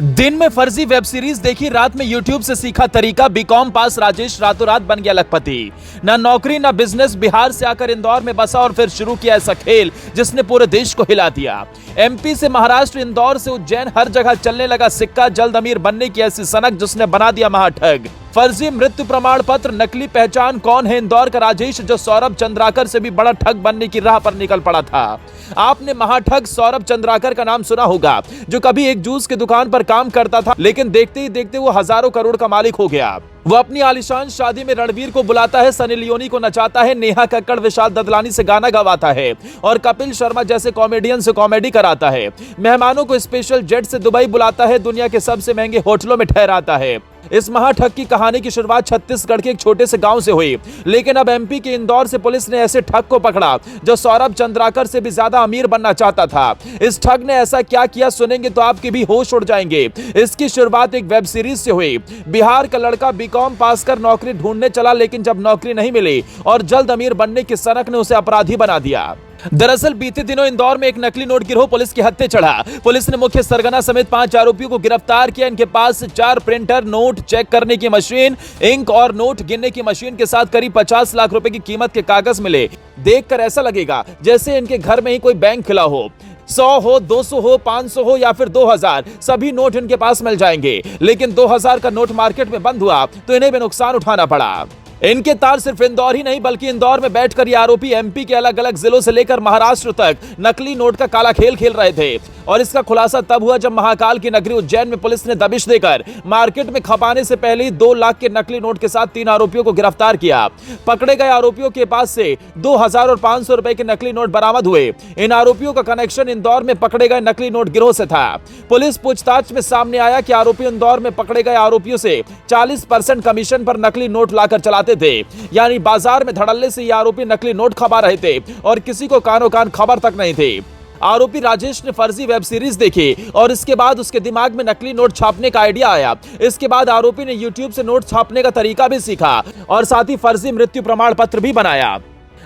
दिन में फर्जी वेब सीरीज देखी, रात में यूट्यूब से सीखा तरीका। बीकॉम पास राजेश रातों रात बन गया लखपति। ना नौकरी ना बिजनेस, बिहार से आकर इंदौर में बसा और फिर शुरू किया ऐसा खेल जिसने पूरे देश को हिला दिया। एमपी से महाराष्ट्र, इंदौर से उज्जैन, हर जगह चलने लगा सिक्का। जल्द अमीर बनने की ऐसी सनक जिसने बना दिया महाठग। फर्जी मृत्यु प्रमाण पत्र, नकली पहचान। कौन है इंदौर का राजेश जो सौरभ चंद्राकर से भी बड़ा ठग बनने की राह पर निकल पड़ा था? आपने महाठग सौरभ चंद्राकर का नाम सुना होगा, जो कभी एक जूस की दुकान पर काम करता था, लेकिन देखते ही देखते वो हजारों करोड़ का मालिक हो गया। वो अपनी आलिशान शादी में रणवीर को बुलाता है, सनी लियोनी को नचाता है, नेहा कक्कड़ विशाल ददलानी से गाना गवाता है और कपिल शर्मा जैसे कॉमेडियन से कॉमेडी कराता है। मेहमानों को स्पेशल जेट से दुबई बुलाता है, दुनिया के सबसे महंगे होटलों में ठहराता है। इस महाठग की कहानी की शुरुआत छत्तीसगढ़ के एक छोटे से गांव से हुई, लेकिन अब एमपी के इंदौर से पुलिस ने ऐसे ठग को पकड़ा जो सौरभ चंद्राकर से भी ज्यादा अमीर बनना चाहता था। इस ठग ने ऐसा क्या किया, सुनेंगे तो आपके भी होश उड़ जाएंगे। इसकी शुरुआत एक वेब सीरीज से हुई। बिहार का लड़का बीकॉम पास कर नौकरी ढूंढने चला, लेकिन जब नौकरी नहीं मिली और जल्द अमीर बनने की सनक ने उसे अपराधी बना दिया। दरअसल बीते दिनों इंदौर में एक नकली नोट गिरोह पुलिस के हत्थे चढ़ा। पुलिस ने मुख्य सरगना समेत 5 आरोपियों को गिरफ्तार किया। इनके पास से 4 प्रिंटर, नोट चेक करने की मशीन, इंक और नोट गिनने की मशीन के साथ करीब 50 लाख रुपए की कीमत के कागज मिले। देखकर ऐसा लगेगा जैसे इनके घर में ही कोई बैंक खुला हो। 100 हो, 200 हो, 500 हो या फिर 2000, सभी नोट इनके पास मिल जाएंगे। लेकिन 2000 का नोट मार्केट में बंद हुआ तो इन्हें भी नुकसान उठाना पड़ा। इनके तार सिर्फ इंदौर ही नहीं, बल्कि इंदौर में बैठकर ये आरोपी एमपी के अलग अलग जिलों से लेकर महाराष्ट्र तक नकली नोट का काला खेल खेल रहे थे। और इसका खुलासा तब हुआ जब महाकाल की नगरी उज्जैन में पुलिस ने दबिश देकर मार्केट में खपाने से पहले ही 2 लाख के नकली नोट के साथ 3 आरोपियों को गिरफ्तार किया। पकड़े गए आरोपियों के पास से 2000 और 500 रुपए के नकली नोट बरामद हुए। इन आरोपियों का कनेक्शन इंदौर में पकड़े गए नकली नोट गिरोह से था। पुलिस पूछताछ में सामने आया कि आरोपी इंदौर में पकड़े गए आरोपियों से 40% कमीशन पर नकली नोट लाकर चलाते थे। यानी बाजार में धड़ल्ले से ये आरोपी नकली नोट खपा रहे थे और किसी को कानो कान खबर तक नहीं थी। आरोपी राजेश ने फर्जी वेब सीरीज देखी और इसके बाद उसके दिमाग में नकली नोट छापने का आइडिया आया। इसके बाद आरोपी ने यूट्यूब से नोट छापने का तरीका भी सीखा और साथ ही फर्जी मृत्यु प्रमाण पत्र भी बनाया।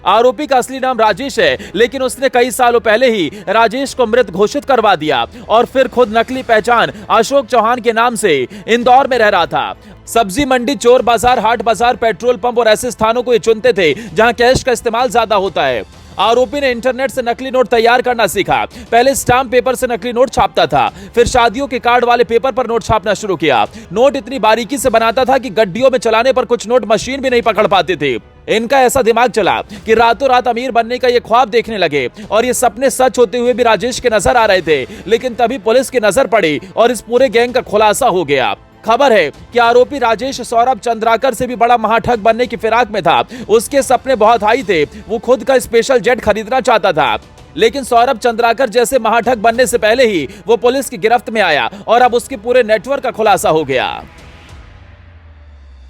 आरोपी का असली नाम राजेश है, लेकिन उसने कई सालों पहले ही राजेश को मृत घोषित करवा दिया और फिर खुद नकली पहचान अशोक चौहान के नाम से इंदौर में रह रहा था। सब्जी मंडी, चोर बाजार, हाट बाजार, पेट्रोल पंप और ऐसे स्थानों को ये चुनते थे जहां कैश का इस्तेमाल ज्यादा होता है। आरोपी ने इंटरनेट से नकली नोट तैयार करना सीखा। पहले स्टाम्प पेपर से नकली नोट छापता था, फिर शादियों के कार्ड वाले पेपर पर नोट छापना शुरू किया। नोट इतनी बारीकी से बनाता था कि गड्डियों में चलाने पर कुछ नोट मशीन भी नहीं पकड़ पाते थे। इनका ऐसा दिमाग चला कि रातों रात अमीर बनने का ये ख्वाब देखने लगे और ये सपने सच होते हुए भी राजेश के नजर आ रहे थे। लेकिन तभी पुलिस की नजर पड़ी और इस पूरे गैंग का खुलासा हो गया। खबर है कि आरोपी राजेश सौरभ चंद्राकर से भी बड़ा महाठग बनने की फिराक में था। उसके सपने बहुत हाई थे, वो खुद का स्पेशल जेट खरीदना चाहता था। लेकिन सौरभ चंद्राकर जैसे महाठग बनने से पहले ही वो पुलिस की गिरफ्त में आया और अब उसके पूरे नेटवर्क का खुलासा हो गया।